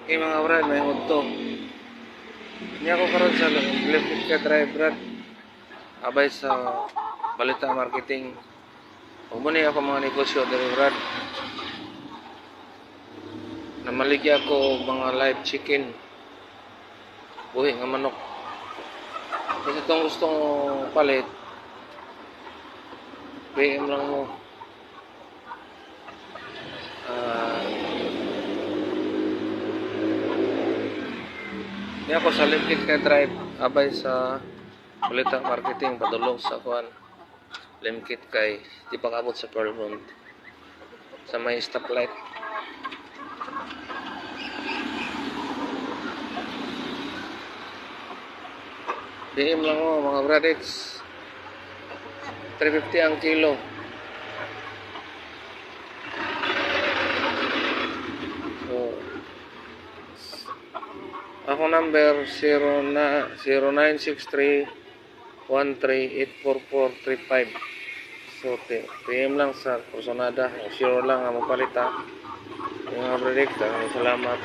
Okay mga brad, may udto. Hindi ako karon sa left ka drive brad. Abay sa balita marketing. Umuni ako mga negosyo diri brad. Namaligya ko mga live chicken. Buhi nga manok. Kasi itong gustong palit, PM lang mo. Hindi ako sa left ka drive. Abay sa balita marketing padulong sa kuan. Limkit kay di pa kabot sa Pearlmont sa may stoplight. DM lang mo mga bradits. 350 ang kilo. So ako number 0963 138445. So PM lang sa personada. Sure lang ang magpalita. Yung mga bradits, salamat.